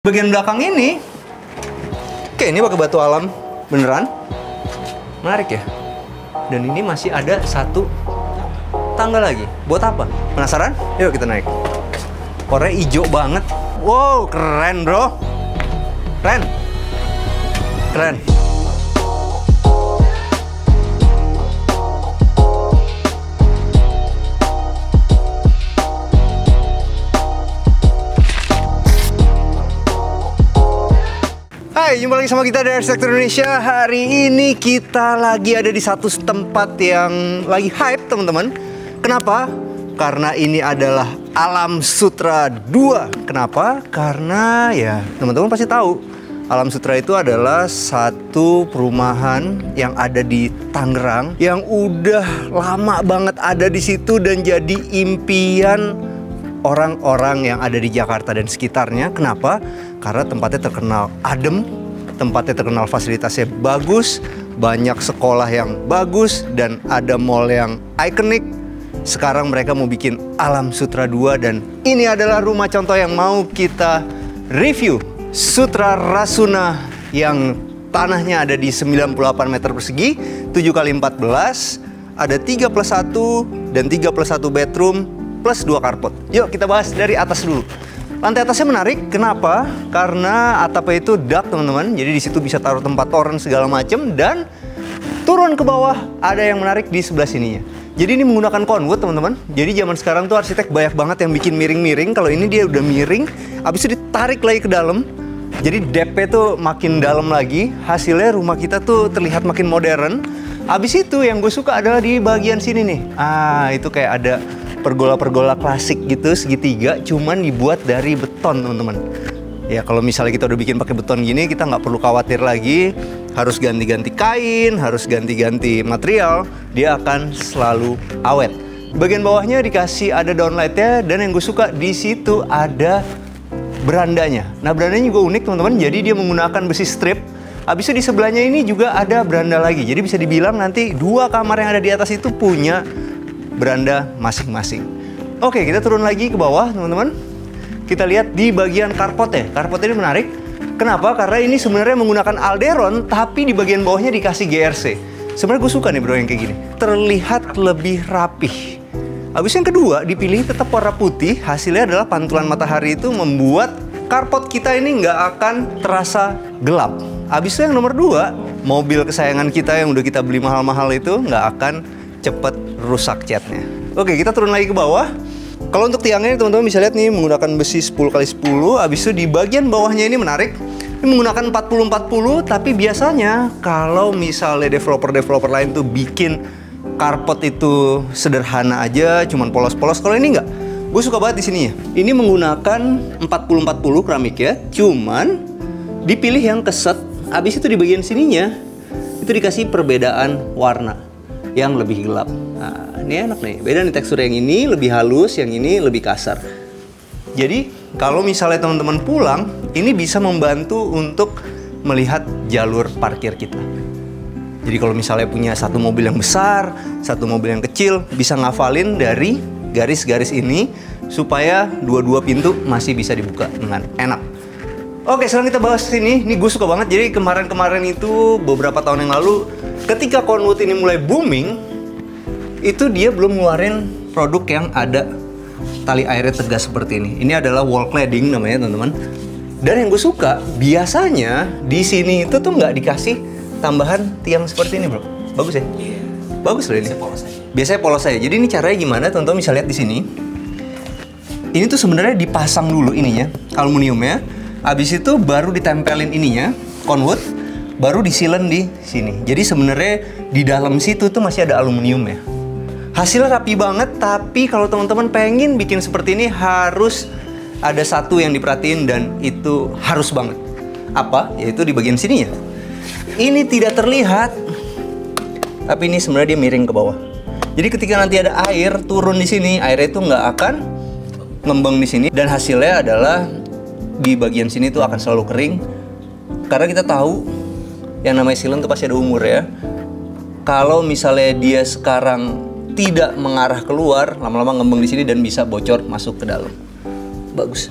Bagian belakang ini, oke, ini pakai batu alam beneran, menarik ya. Dan ini masih ada satu tangga lagi. Buat apa? Penasaran? Yuk kita naik. Warnanya hijau banget. Wow, keren bro. Keren. Keren. Hai, jumpa lagi sama kita dari Arsitektur Indonesia. Hari ini kita lagi ada di satu tempat yang lagi hype, teman-teman. Kenapa? Karena ini adalah Alam Sutera 2. Kenapa? Karena ya, teman-teman pasti tahu Alam Sutera itu adalah satu perumahan yang ada di Tangerang yang udah lama banget ada di situ dan jadi impian orang-orang yang ada di Jakarta dan sekitarnya. Kenapa? Karena tempatnya terkenal adem, tempatnya terkenal fasilitasnya bagus, banyak sekolah yang bagus, dan ada mall yang ikonik. Sekarang mereka mau bikin Alam Sutera 2 dan ini adalah rumah contoh yang mau kita review. Sutera Rasuna yang tanahnya ada di 98 meter persegi, 7 kali 14, ada 3+1 dan 3+1 bedroom plus 2 carport. Yuk kita bahas dari atas dulu. Lantai atasnya menarik, kenapa? Karena atapnya itu dak, teman-teman. Jadi di situ bisa taruh tempat toren segala macam, dan turun ke bawah ada yang menarik di sebelah sininya. Jadi ini menggunakan conwood, teman-teman. Jadi zaman sekarang tuh arsitek banyak banget yang bikin miring-miring. Kalau ini dia udah miring, habis itu ditarik lagi ke dalam. Jadi depthnya tuh makin dalam lagi. Hasilnya rumah kita tuh terlihat makin modern. Habis itu yang gue suka adalah di bagian sini nih. Itu kayak ada pergola-pergola klasik gitu, segitiga, cuman dibuat dari beton, teman-teman. Ya kalau misalnya kita udah bikin pakai beton gini, kita nggak perlu khawatir lagi harus ganti-ganti kain, harus ganti-ganti material, dia akan selalu awet. Bagian bawahnya dikasih ada downlightnya, dan yang gue suka di situ ada berandanya. Nah, berandanya juga unik, teman-teman. Jadi dia menggunakan besi strip. Habis itu di sebelahnya ini juga ada beranda lagi. Jadi bisa dibilang nanti dua kamar yang ada di atas itu punya beranda masing-masing. Oke, kita turun lagi ke bawah, teman-teman. Kita lihat di bagian carportnya. Carport ini menarik. Kenapa? Karena ini sebenarnya menggunakan alderon, tapi di bagian bawahnya dikasih GRC. Sebenarnya gue suka nih bro yang kayak gini. Terlihat lebih rapih. Habis yang kedua, dipilih tetap warna putih. Hasilnya adalah pantulan matahari itu membuat carport kita ini nggak akan terasa gelap. Habis itu yang nomor 2, mobil kesayangan kita yang udah kita beli mahal-mahal itu nggak akan cepet rusak catnya. Oke, kita turun lagi ke bawah. Kalau untuk tiangnya teman-teman bisa lihat nih menggunakan besi 10x10. Habis itu di bagian bawahnya ini menarik. Ini menggunakan 40-40, tapi biasanya kalau misalnya developer-developer lain tuh bikin carport itu sederhana aja, cuman polos-polos. Kalau ini enggak. Gue suka banget di sini ya. Ini menggunakan 40-40 keramik ya. Cuman dipilih yang keset. Habis itu di bagian sininya itu dikasih perbedaan warna yang lebih gelap. Nah, ini enak nih. Beda nih tekstur, yang ini lebih halus, yang ini lebih kasar. Jadi, kalau misalnya teman-teman pulang, ini bisa membantu untuk melihat jalur parkir kita. Jadi kalau misalnya punya satu mobil yang besar, satu mobil yang kecil, bisa ngafalin dari garis-garis ini supaya dua-dua pintu masih bisa dibuka dengan enak. Oke, sekarang kita bahas sini. Ini gue suka banget. Jadi kemarin-kemarin itu beberapa tahun yang lalu, ketika conwood ini mulai booming, itu dia belum ngeluarin produk yang ada tali airnya tegas seperti ini. Ini adalah wall cladding namanya, teman-teman. Dan yang gue suka, biasanya di sini itu tuh nggak dikasih tambahan tiang seperti ini, bro. Bagus ya? Iya. Bagus loh ini. Biasanya polos aja. Jadi ini caranya gimana, teman-teman bisa lihat di sini. Ini tuh sebenarnya dipasang dulu ininya, aluminiumnya. Habis itu baru ditempelin ininya, conwood, baru disilen di sini. Jadi sebenarnya di dalam situ tuh masih ada aluminium ya. Hasilnya rapi banget, tapi kalau teman-teman pengen bikin seperti ini harus ada satu yang diperhatiin, dan itu harus banget. Apa? Yaitu di bagian sini ya. Ini tidak terlihat, tapi ini sebenarnya dia miring ke bawah. Jadi ketika nanti ada air turun di sini, airnya itu nggak akan ngembang di sini, dan hasilnya adalah di bagian sini tuh akan selalu kering. Karena kita tahu yang namanya silen tuh pasti ada umur ya. Kalau misalnya dia sekarang tidak mengarah keluar, lama-lama ngembang di sini dan bisa bocor masuk ke dalam. Bagus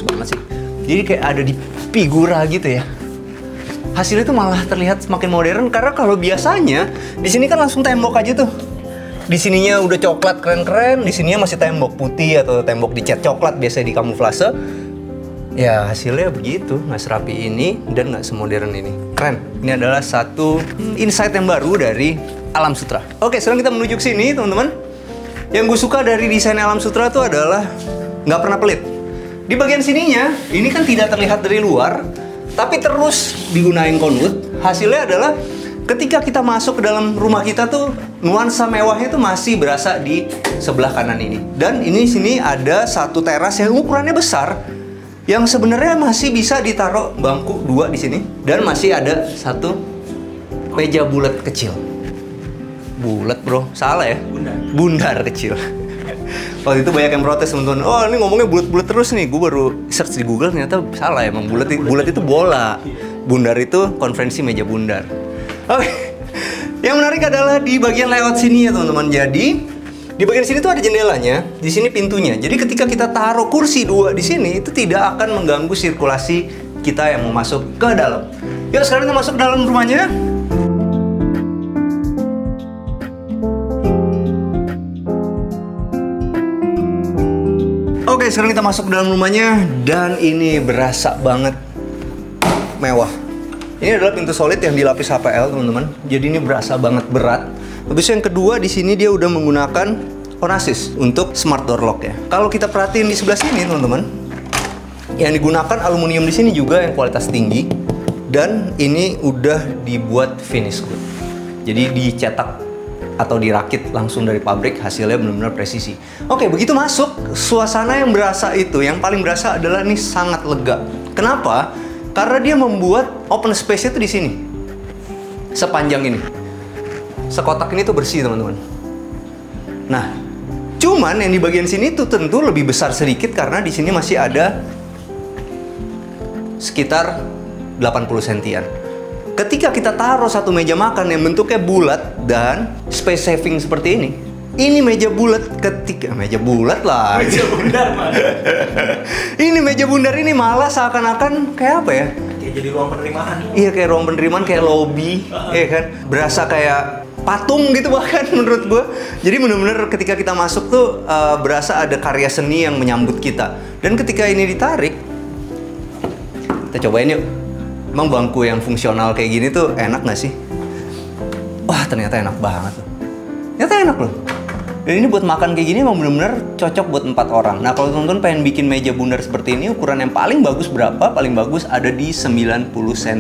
banget sih. Jadi kayak ada di figura gitu ya. Hasilnya tuh malah terlihat semakin modern karena kalau biasanya di sini kan langsung tembok aja tuh. Di sininya udah coklat keren-keren, di sininya masih tembok putih atau tembok dicat coklat biasanya di kamuflase. Ya hasilnya begitu, nggak serapi ini dan nggak semodern ini. Keren. Ini adalah satu insight yang baru dari Alam Sutra. Oke, sekarang kita menuju ke sini teman-teman. Yang gue suka dari desain Alam Sutra tuh adalah nggak pernah pelit. Di bagian sininya, ini kan tidak terlihat dari luar, tapi terus digunain konwood. Hasilnya adalah ketika kita masuk ke dalam rumah kita tuh nuansa mewahnya tuh masih berasa di sebelah kanan ini. Dan ini sini ada satu teras yang ukurannya besar, yang sebenarnya masih bisa ditaruh bangku 2 di sini dan masih ada satu meja bulat kecil. Bulat bro, salah ya? Bundar kecil. Waktu itu banyak yang protes teman-teman. Oh ini ngomongnya bulat-bulat terus nih. Gue baru search di Google ternyata salah emang bulat itu bola. Bundar itu konferensi meja bundar. Oke. Yang menarik adalah di bagian layout sini ya teman-teman. Jadi di bagian sini tuh ada jendelanya, di sini pintunya. Jadi ketika kita taruh kursi 2 di sini itu tidak akan mengganggu sirkulasi kita yang mau masuk ke dalam. Yuk sekarang kita masuk ke dalam rumahnya. Oke, sekarang kita masuk ke dalam rumahnya dan ini berasa banget mewah. Ini adalah pintu solid yang dilapis HPL, teman-teman. Jadi ini berasa banget berat. Habis yang kedua di sini dia udah menggunakan Onassis untuk smart door lock ya. Kalau kita perhatiin di sebelah sini, teman-teman, yang digunakan aluminium di sini juga yang kualitas tinggi dan ini udah dibuat finish good. Jadi dicetak atau dirakit langsung dari pabrik, hasilnya benar-benar presisi. Oke, begitu masuk, suasana yang berasa itu, yang paling berasa adalah ini sangat lega. Kenapa? Karena dia membuat open space itu di sini. Sepanjang ini. Sekotak ini tuh bersih, teman-teman. Nah, cuman yang di bagian sini tuh tentu lebih besar sedikit karena di sini masih ada sekitar 80 sentian. Ketika kita taruh satu meja makan yang bentuknya bulat dan space saving seperti ini meja bulat meja bulat lah. Meja bundar mana? Ini meja bundar ini malah seakan-akan kayak apa ya? Kayak jadi ruang penerimaan. Iya, kayak ruang penerimaan, kayak lobby, ya kan? Berasa kayak patung gitu bahkan menurut gue. Jadi bener-bener ketika kita masuk tuh berasa ada karya seni yang menyambut kita. Dan ketika ini ditarik, kita cobain yuk. Emang bangku yang fungsional kayak gini tuh enak nggak sih? Wah, ternyata enak banget loh. Ternyata enak loh. Dan ini buat makan kayak gini emang bener-bener cocok buat 4 orang. Nah, kalau teman-teman pengen bikin meja bundar seperti ini, ukuran yang paling bagus berapa? Paling bagus ada di 90 cm.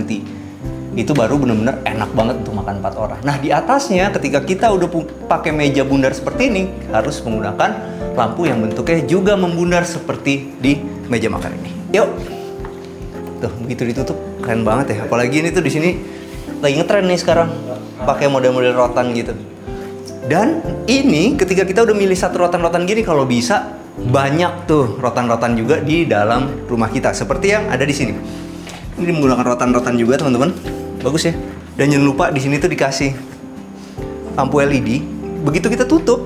Itu baru bener-bener enak banget untuk makan 4 orang. Nah, di atasnya ketika kita udah pakai meja bundar seperti ini, harus menggunakan lampu yang bentuknya juga membundar seperti di meja makan ini. Yuk. Tuh, begitu ditutup keren banget ya. Apalagi ini tuh di sini lagi ngetren nih sekarang pakai model-model rotan gitu. Dan ini ketika kita udah milih satu rotan-rotan gini, kalau bisa banyak tuh rotan-rotan juga di dalam rumah kita seperti yang ada di sini. Ini menggunakan rotan-rotan juga, teman-teman. Bagus ya. Dan jangan lupa di sini tuh dikasih lampu LED. Begitu kita tutup,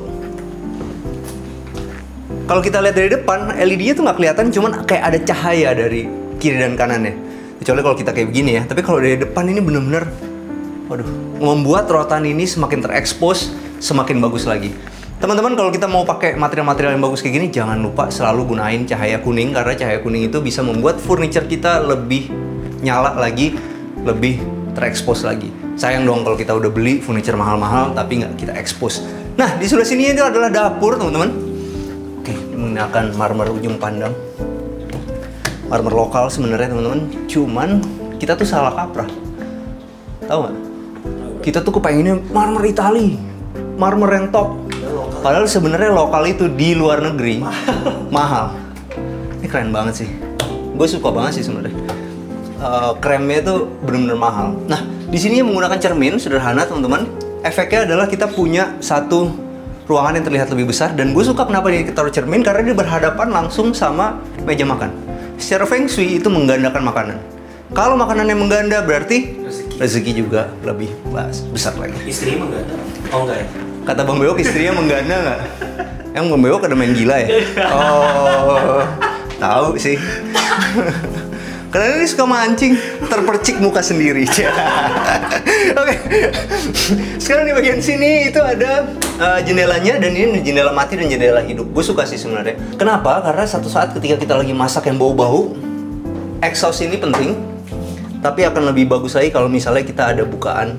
kalau kita lihat dari depan, LED-nya tuh nggak kelihatan, cuman kayak ada cahaya dari kiri dan kanannya. Kecuali kalau kita kayak begini ya. Tapi kalau dari depan ini bener-bener, waduh, membuat rotan ini semakin terekspos, semakin bagus lagi. Teman-teman, kalau kita mau pakai material-material yang bagus kayak gini, jangan lupa selalu gunain cahaya kuning, karena cahaya kuning itu bisa membuat furniture kita lebih nyala lagi, lebih terekspos lagi. Sayang dong kalau kita udah beli furniture mahal-mahal tapi nggak kita expose. Nah, di sebelah sini itu adalah dapur, teman-teman. Oke, menggunakan marmer ujung pandang. Marmer lokal sebenarnya, teman-teman. Cuman kita tuh salah kaprah. Tahu nggak? Kita tuh kepengennya marmer Itali, marmer yang top. Padahal sebenarnya lokal itu di luar negeri mahal. Ini keren banget sih. Gue suka banget sih sebenarnya. Kremnya itu bener-bener mahal. Nah, di sini menggunakan cermin sederhana, teman-teman. Efeknya adalah kita punya satu ruangan yang terlihat lebih besar. Dan gue suka kenapa dia taruh cermin, karena dia berhadapan langsung sama meja makan. Secara Feng Shui itu menggandakan makanan. Kalau makanannya mengganda berarti rezeki juga lebih besar lagi. Istrinya mengganda? Oh enggak ya? Kata Bang Bewok, istrinya mengganda nggak? Emang Bang Bewok ada main gila ya? Oh, tahu sih. Karena ini suka mancing, terpercik muka sendiri. Oke. Sekarang di bagian sini itu ada jendelanya, dan ini jendela mati dan jendela hidup. Gue suka sih sebenarnya. Kenapa? Karena satu saat ketika kita lagi masak yang bau-bau, exhaust ini penting. Tapi akan lebih bagus lagi kalau misalnya kita ada bukaan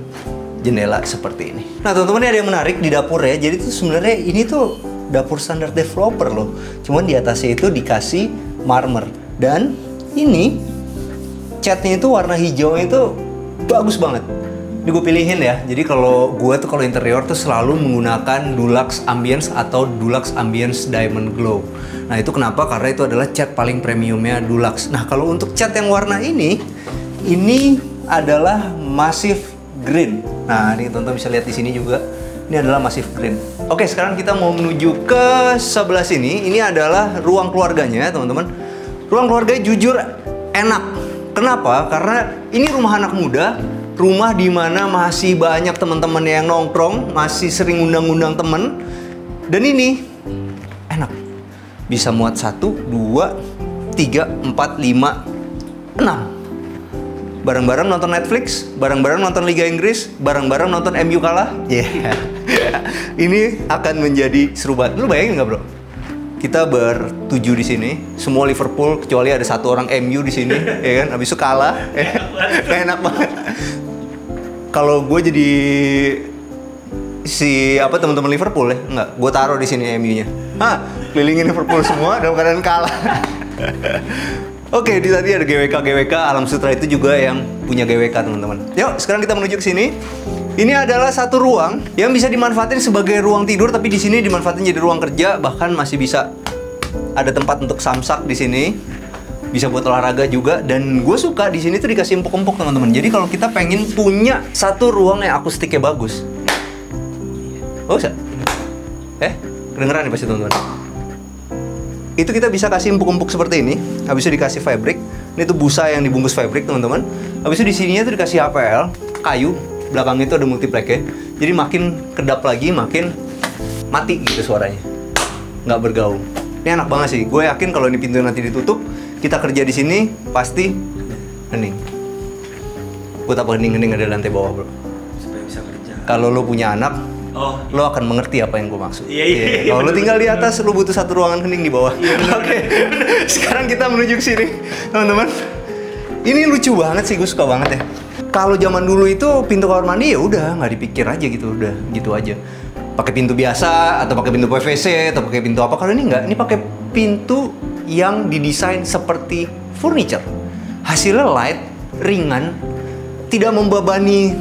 jendela seperti ini. Nah teman-teman, ada yang menarik di dapur ya. Jadi tuh sebenarnya ini tuh dapur standar developer loh. Cuman di atasnya itu dikasih marmer. Dan ini catnya itu warna hijau itu bagus banget. Ini gue pilihin ya. Jadi kalau interior tuh selalu menggunakan Dulux Ambience atau Dulux Ambience Diamond Glow. Nah itu kenapa? Karena itu adalah cat paling premiumnya Dulux. Nah kalau untuk cat yang warna ini adalah Massive Green. Nah, ini teman-teman bisa lihat di sini juga. Ini adalah Massive Green. Oke, sekarang kita mau menuju ke sebelah sini. Ini adalah ruang keluarganya, teman-teman. Ruang keluarga jujur enak. Kenapa? Karena ini rumah anak muda, rumah di mana masih banyak teman-teman yang nongkrong, masih sering undang-undang temen. Dan ini enak. Bisa muat 1, 2, 3, 4, 5, 6. Bareng-bareng nonton Netflix, bareng-bareng nonton Liga Inggris, bareng-bareng nonton MU kalah. Yeah. Ini akan menjadi seru banget. Lu bayangin nggak bro? Kita bertujuh di sini, semua Liverpool kecuali ada satu orang MU di sini, ya kan? Habis itu kalah, enak banget. Kalau gue jadi teman-teman Liverpool ya, nggak? Gue taruh di sini MU-nya. Kelilingin Liverpool semua dalam keadaan kalah. Oke, di tadi ada GWK. Alam Sutra itu juga yang punya GWK, teman-teman. Yuk, sekarang kita menuju ke sini. Ini adalah satu ruang yang bisa dimanfaatin sebagai ruang tidur, tapi di sini dimanfaatin jadi ruang kerja, bahkan masih bisa ada tempat untuk samsak di sini. Bisa buat olahraga juga, dan gue suka di sini tuh dikasih empuk-empuk, teman-teman. Jadi kalau kita pengen punya satu ruang yang akustiknya bagus. Bagus ya? Kedengeran nih pasti, teman-teman. Itu kita bisa kasih empuk-empuk seperti ini. Habis itu dikasih fabric. Ini tuh busa yang dibungkus fabric, teman-teman. Habis itu di sininya tuh dikasih HPL kayu. Belakangnya itu ada multiplex ya. Jadi makin kedap lagi, makin mati gitu suaranya. Nggak bergaung. Ini enak banget sih. Gue yakin kalau ini pintu nanti ditutup, kita kerja di sini pasti hening. Buat apa hening-hening ada di lantai bawah, bro? Supaya bisa kerja. Kalau lo punya anak, lo akan mengerti apa yang gue maksud. Iya. Kalau lo tinggal di atas, lo butuh satu ruangan hening di bawah. Oke. Sekarang kita menuju ke sini, teman-teman. Ini lucu banget sih, gue suka banget ya. Kalau zaman dulu itu pintu kamar mandi ya udah nggak dipikir aja gitu, udah gitu aja. Pakai pintu biasa atau pakai pintu PVC atau pakai pintu apa. Kalau ini nggak, ini pakai pintu yang didesain seperti furniture. Hasilnya light, ringan, tidak membebani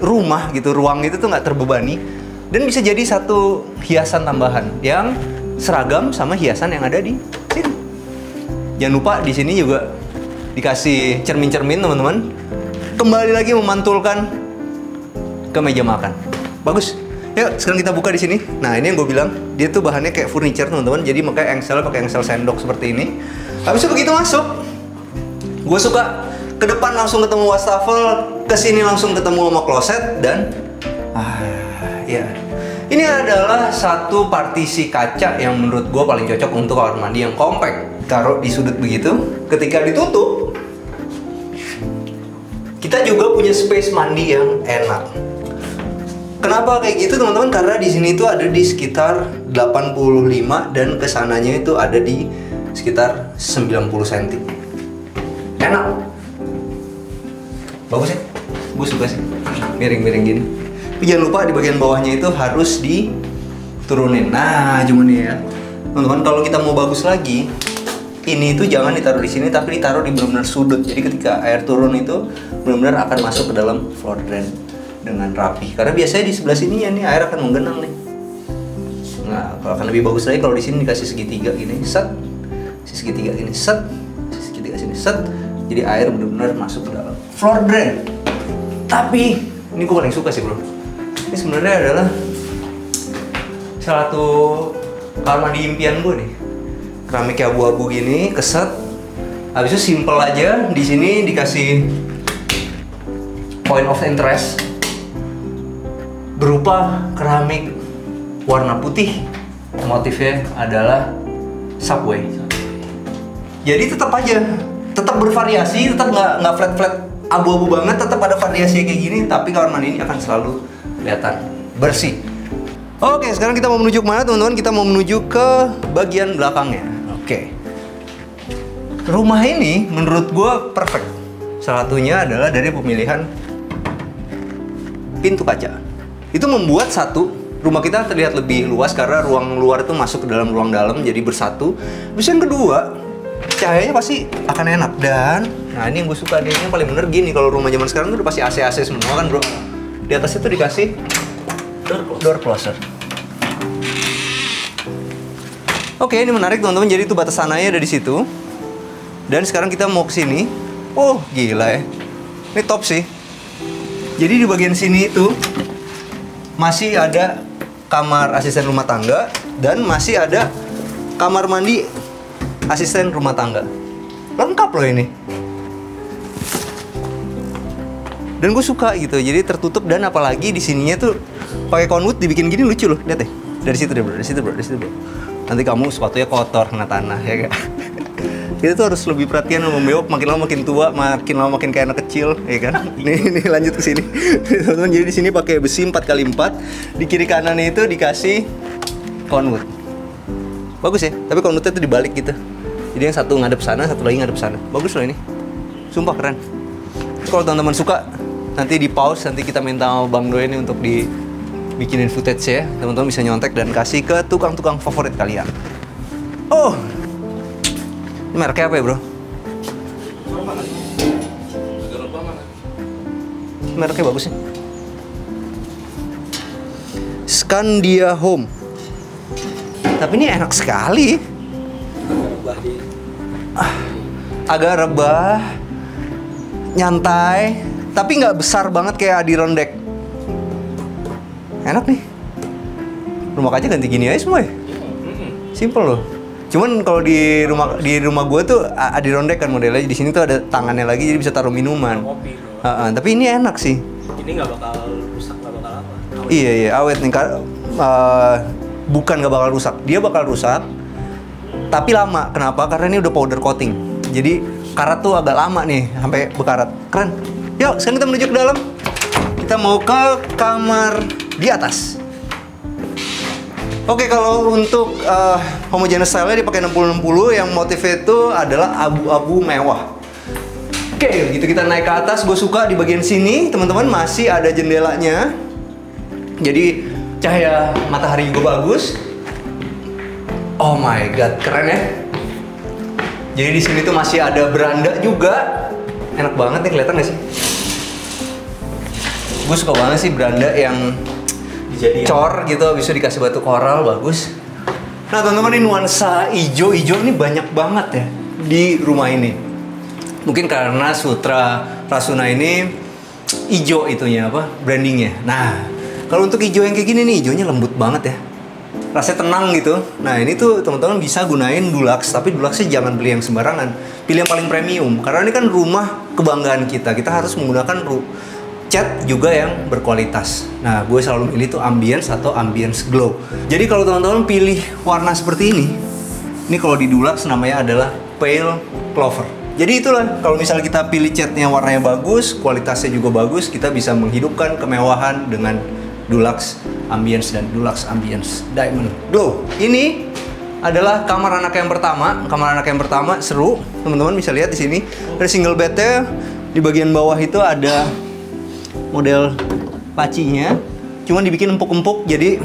rumah gitu, ruang itu tuh nggak terbebani, dan bisa jadi satu hiasan tambahan yang seragam sama hiasan yang ada di sini. Jangan lupa di sini juga dikasih cermin-cermin, teman-teman. Kembali lagi memantulkan ke meja makan. Bagus. Yuk, sekarang kita buka di sini. Nah, ini yang gue bilang, dia tuh bahannya kayak furniture, teman-teman. Jadi makanya engselnya pakai engsel sendok seperti ini. Habis itu begitu masuk, gue suka ke depan langsung ketemu wastafel, ke sini langsung ketemu sama kloset, dan ya. Ini adalah satu partisi kaca yang menurut gue paling cocok untuk kamar mandi yang compact. Taruh di sudut begitu, ketika ditutup, kita juga punya space mandi yang enak. Kenapa kayak gitu, teman-teman? Karena di sini tuh ada di sekitar 85 dan kesananya itu ada di sekitar 90 cm. Enak. Bagus ya? Gue suka sih. Miring-miring gini. Tapi jangan lupa di bagian bawahnya itu harus diturunin. Nah, cuma nih ya. Teman-teman, kalau kita mau bagus lagi, ini itu jangan ditaruh di sini, tapi ditaruh di benar-benar sudut. Jadi ketika air turun itu benar-benar akan masuk ke dalam floor drain dengan rapi. Karena biasanya di sebelah sini ya nih air akan menggenang nih. Nah, kalau akan lebih bagus lagi kalau di sini dikasih segitiga gini, set, segitiga gini, set, segitiga sini, set. Jadi air benar-benar masuk ke dalam floor drain. Tapi ini gue paling suka sih, bro. Ini sebenarnya adalah salah satu kamar mandi impian gue nih. Keramiknya abu-abu gini, keset. Habis itu simple aja. Di sini dikasih point of interest berupa keramik warna putih. Motifnya adalah Subway. Jadi tetap tetap bervariasi, tetap nggak flat abu-abu banget, tetap ada variasi kayak gini, tapi kamar mandi ini akan selalu kelihatan bersih. Oke, sekarang kita mau menuju kemana teman-teman? Kita mau menuju ke bagian belakangnya. Oke. Rumah ini menurut gue perfect. Salah satunya adalah dari pemilihan pintu kaca. Itu membuat rumah kita terlihat lebih luas karena ruang luar itu masuk ke dalam ruang dalam, jadi bersatu. Terus yang kedua, cahayanya pasti akan enak. Dan nah ini yang gue suka nih, yang paling bener gini, kalau rumah zaman sekarang tuh udah pasti AC semua kan bro. Di atasnya tuh dikasih door closer. Oke, ini menarik teman-teman. Jadi itu batasannya ada di situ. Dan sekarang kita mau ke sini. Oh gila ya, ini top sih. Jadi di bagian sini itu masih ada kamar asisten rumah tangga dan masih ada kamar mandi asisten rumah tangga. Lengkap loh ini. Dan gue suka gitu. Jadi tertutup, dan apalagi di sininya tuh pakai conwood dibikin gini, lucu loh. Lihat deh. Dari situ deh bro, dari situ bro, dari situ bro. Nanti kamu sepatunya kotor kena tanah ya kan. Kita tuh harus lebih perhatian sama bewok, makin lama makin tua, makin lama makin kayak anak kecil, ya kan? Ini lanjut ke sini. Teman-teman, jadi di sini pakai besi 4x4. Di kiri kanannya itu dikasih conwood. Bagus ya, tapi conwoodnya tuh dibalik gitu. Jadi yang satu ngadep sana, satu lagi ngadep sana. Bagus loh ini. Sumpah keren. Kalau teman-teman suka, nanti di pause, nanti kita minta sama Bang Doi ini untuk dibikinin footage ya. Teman-teman bisa nyontek dan kasih ke tukang-tukang favorit kalian. Oh, ini mereknya apa ya bro? Mereknya bagus sih. Scandia Home. Tapi ini enak sekali. Agak rebah, nyantai, tapi nggak besar banget kayak Adirondack. Enak nih. Rumah kaca ganti gini aja semua ya. Simple loh. Cuman kalau di rumah gue tuh Adirondack kan modelnya. Di sini tuh ada tangannya lagi, jadi bisa taruh minuman. Tapi ini enak sih. Ini nggak bakal rusak, nggak bakal apa. Iya, awet nih. Bukan nggak bakal rusak, dia bakal rusak. Tapi lama. Kenapa? Karena ini udah powder coating. Jadi karat tuh agak lama nih, sampai bekarat. Keren. Yuk, sekarang kita menuju ke dalam. Kita mau ke kamar di atas. Oke, kalau untuk homogeneous style-nya dipakai 60-60, yang motifnya itu adalah abu-abu mewah. Oke, gitu kita naik ke atas. Gue suka di bagian sini, teman-teman, masih ada jendelanya. Jadi cahaya matahari juga bagus. Oh my god, keren ya. Jadi di sini tuh masih ada beranda juga. Enak banget nih, kelihatan gak sih? Gue suka banget sih beranda yang cor gitu, habis itu dikasih batu koral, bagus. Nah teman-teman, ini nuansa hijau ini banyak banget ya di rumah ini. Mungkin karena Sutra Rasuna ini hijau itunya apa, brandingnya. Nah kalau untuk hijau yang kayak gini nih, hijaunya lembut banget ya, rasanya tenang gitu. Nah ini tuh teman-teman bisa gunain Dulux, tapi Duluxnya jangan beli yang sembarangan, pilih yang paling premium. Karena ini kan rumah kebanggaan kita, kita harus menggunakan cat juga yang berkualitas. Nah, gue selalu pilih tuh ambience atau ambience glow. Jadi kalau teman-teman pilih warna seperti ini kalau di Dulux namanya adalah pale clover. Jadi itulah, kalau misalnya kita pilih catnya warnanya bagus, kualitasnya juga bagus, kita bisa menghidupkan kemewahan dengan Dulux Ambience dan Dulux Ambience Diamond Glow. Ini adalah kamar anak yang pertama. Kamar anak yang pertama seru. Teman-teman bisa lihat di sini ada single bednya. Di bagian bawah itu ada model pacinya, cuman dibikin empuk-empuk, jadi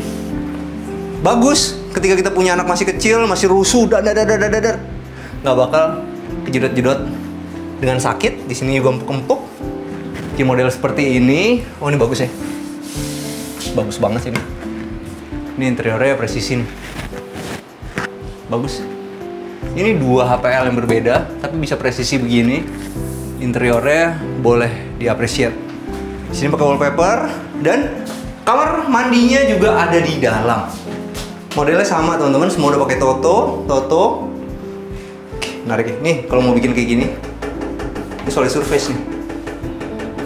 bagus ketika kita punya anak masih kecil, masih rusuh, nggak bakal kejedot-jedot dengan sakit. Di sini juga empuk-empuk. Di model seperti ini, oh ini bagus ya, bagus banget sih ini. Ini interiornya presisi, bagus. Ini dua HPL yang berbeda, tapi bisa presisi begini. Interiornya boleh diapresiasi. Di sini pakai wallpaper, dan kamar mandinya juga ada di dalam. Modelnya sama teman-teman, semua udah pakai Toto. Menarik ya. Nih kalau mau bikin kayak gini, ini solid surface nih.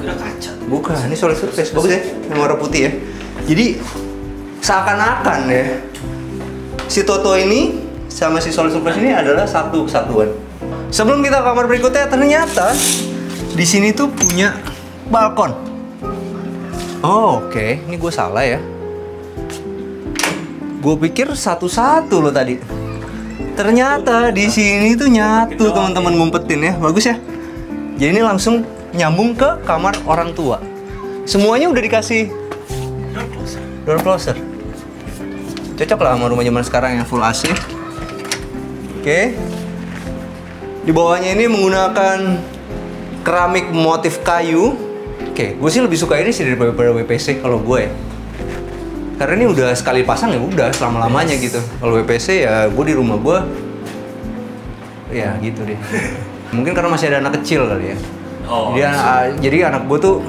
Kira kaca. Bukan, ini solid surface, bagus ya, yang warna putih ya. Jadi seakan-akan ya, si Toto ini sama si solid surface ini adalah satu kesatuan. Sebelum kita ke kamar berikutnya, ternyata di sini tuh punya balkon. Oh, oke. Ini gue salah ya. Gue pikir satu-satu loh tadi. Ternyata di sini tuh nyatu teman-teman, ngumpetin ya. Bagus ya. Jadi ini langsung nyambung ke kamar orang tua. Semuanya udah dikasih door closer. Cocok lah sama rumah zaman sekarang yang full AC. Oke. Di bawahnya ini menggunakan keramik motif kayu. Oke, gue sih lebih suka ini sih daripada WPC kalau gue ya. Karena ini udah sekali pasang ya udah selama-lamanya gitu. Kalau WPC ya gue di rumah gue ya gitu deh. Mungkin karena masih ada anak kecil kali ya. Oh, jadi anak gue tuh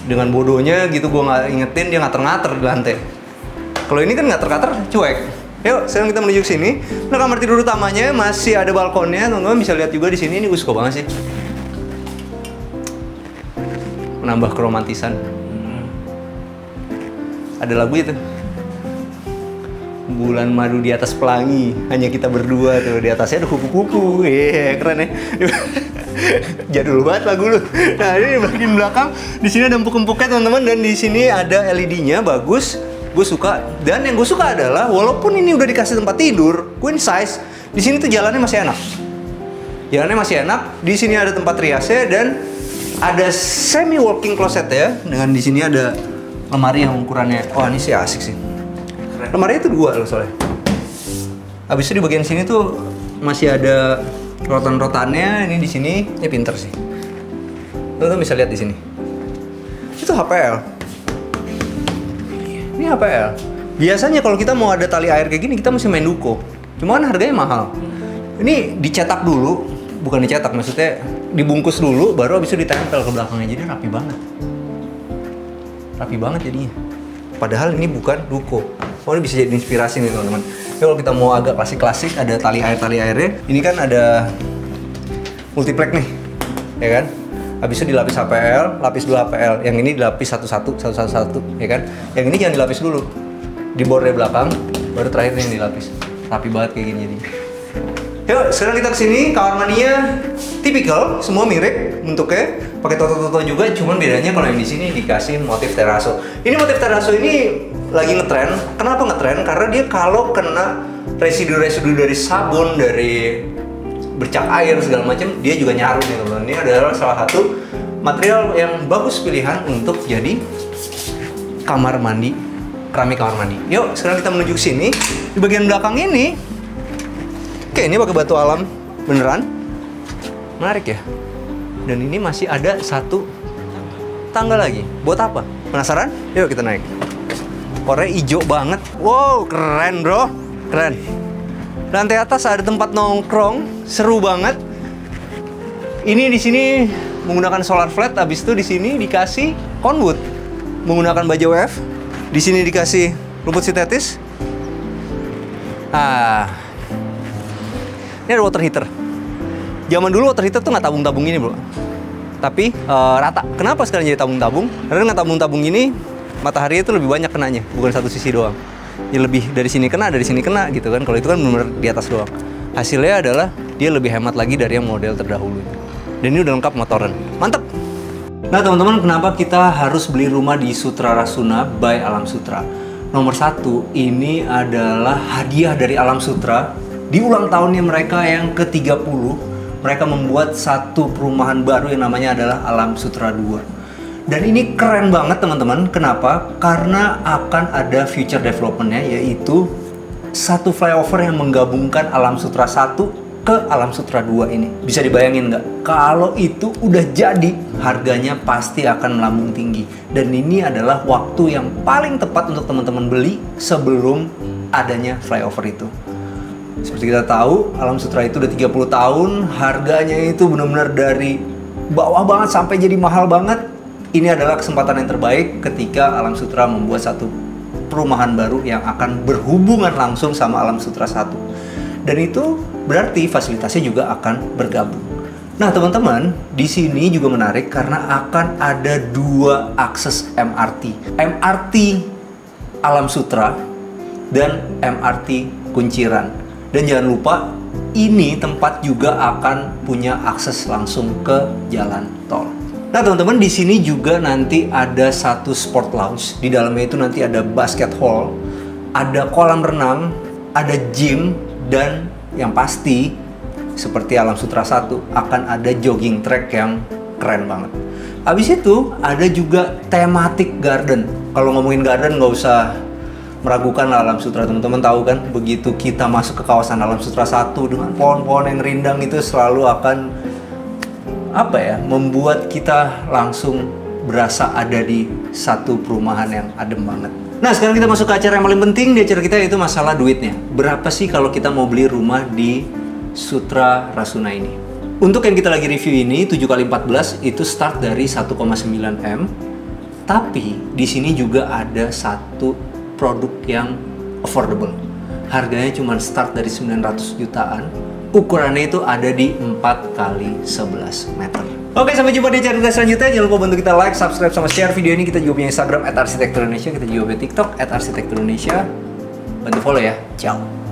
dengan bodohnya gitu gue nggak ingetin, dia ngater-ngater di lantai. Kalau ini kan ngater-ngater cuek. Yuk, sekarang kita menuju ke sini. Nah, kamar tidur utamanya masih ada balkonnya, teman-teman bisa lihat juga di sini. Ini gue suka banget sih. Menambah keromantisan. Ada lagu itu. Bulan madu di atas pelangi, hanya kita berdua tuh, di atasnya ada kupu-kupu. Keren ya. Jadul banget lagu lu. Nah, ini bagian belakang, di sini ada empuk-empuknya teman-teman, dan di sini ada LED-nya bagus. Gue suka. Dan yang gue suka adalah walaupun ini udah dikasih tempat tidur queen size, di sini tuh jalannya masih enak. Jalannya masih enak. Di sini ada tempat riasnya dan ada semi walking closet ya. Dengan di sini ada lemari yang ukurannya, wah ini sih asik sih. Lemari itu 2 loh soalnya. Habis itu di bagian sini tuh masih ada rotan-rotannya. Ini di sini, ini pinter sih. Lo bisa lihat di sini. Itu HPL. Ini HPL. Biasanya kalau kita mau ada tali air kayak gini kita mesti main duko. Cuma kan harganya mahal. Ini dicetak dulu, bukan dicetak maksudnya dibungkus dulu, baru habis itu ditempel ke belakangnya. Jadi rapi banget. Rapi banget jadinya. Padahal ini bukan duko. Oh, ini bisa jadi inspirasi nih teman-teman. Ya, kalau kita mau agak klasik-klasik, ada tali airnya. Ini kan ada multiplex nih, ya kan? Habis itu dilapis HPL, lapis 2 HPL. Yang ini dilapis satu-satu, ya kan? Yang ini jangan dilapis dulu. Di bornya belakang, baru terakhir nih dilapis. Rapi banget kayak gini jadi. Yuk, sekarang kita kesini. Kamar mandinya tipikal, semua mirip bentuknya. Pakai toto-toto juga, cuman bedanya kalau yang di sini dikasih motif terrazzo. Ini motif terrazzo ini lagi ngetren. Kenapa ngetren? Karena dia kalau kena residu-residu dari sabun, dari bercak air segala macam, dia juga nyaru nih teman-teman. Ini adalah salah satu material yang bagus pilihan untuk jadi kamar mandi, keramik kamar mandi. Yuk, sekarang kita menuju ke sini. Di bagian belakang ini, oke, ini pakai batu alam beneran, menarik ya. Dan ini masih ada satu tangga lagi. Buat apa? Penasaran? Yuk kita naik. Warnanya hijau banget. Wow, keren bro, keren. Lantai atas ada tempat nongkrong, seru banget. Ini di sini menggunakan solar flat, habis itu di sini dikasih conwood menggunakan baja WF. Di sini dikasih rumput sintetis. Ini ada water heater. Zaman dulu water heater tuh nggak tabung-tabung ini bro, tapi rata. Kenapa sekarang jadi tabung-tabung? Karena nggak tabung-tabung ini matahari itu lebih banyak kenanya, bukan satu sisi doang. Ya lebih dari sini kena, dari sini kena gitu kan. Kalau itu kan benar di atas doang. Hasilnya adalah dia lebih hemat lagi dari yang model terdahulu. Dan ini udah lengkap motoran. Mantap! Nah teman-teman, kenapa kita harus beli rumah di Sutra Rasuna by Alam Sutra? Nomor 1, ini adalah hadiah dari Alam Sutra. Di ulang tahunnya mereka yang ke-30, mereka membuat satu perumahan baru yang namanya adalah Alam Sutra 2. Dan ini keren banget teman-teman. Kenapa? Karena akan ada future development-nya, yaitu satu flyover yang menggabungkan Alam Sutra 1 ke Alam Sutra 2 ini. Bisa dibayangin nggak? Kalau itu udah jadi, harganya pasti akan melambung tinggi. Dan ini adalah waktu yang paling tepat untuk teman-teman beli sebelum adanya flyover itu. Seperti kita tahu, Alam Sutra itu udah 30 tahun, harganya itu benar-benar dari bawah banget sampai jadi mahal banget. Ini adalah kesempatan yang terbaik ketika Alam Sutra membuat satu perumahan baru yang akan berhubungan langsung sama Alam Sutra 1. Dan itu berarti fasilitasnya juga akan bergabung. Nah teman-teman, di sini juga menarik karena akan ada 2 akses MRT. MRT Alam Sutra dan MRT Kunciran. Dan jangan lupa, ini tempat juga akan punya akses langsung ke jalan tol. Nah teman-teman, di sini juga nanti ada satu sport lounge. Di dalamnya itu nanti ada basket hall, ada kolam renang, ada gym, dan yang pasti seperti Alam Sutera 1 akan ada jogging track yang keren banget. Habis itu ada juga thematic garden. Kalau ngomongin garden nggak usah meragukan Alam Sutera, teman-teman tahu kan, begitu kita masuk ke kawasan Alam Sutera 1 dengan pohon-pohon yang rindang itu selalu akan membuat kita langsung berasa ada di satu perumahan yang adem banget. Nah sekarang kita masuk ke acara yang paling penting di acara kita, yaitu masalah duitnya. Berapa sih kalau kita mau beli rumah di Sutra Rasuna ini? Untuk yang kita lagi review ini 7x14 itu start dari 1,9 M. Tapi di sini juga ada satu produk yang affordable. Harganya cuma start dari 900 jutaan. Ukurannya itu ada di 4x11 meter. Oke, sampai jumpa di acara kita selanjutnya. Jangan lupa bantu kita like, subscribe, sama share video ini. Kita juga punya Instagram @arsitekturindonesia. Kita juga punya TikTok @arsitekturindonesia. Bantu follow ya. Ciao.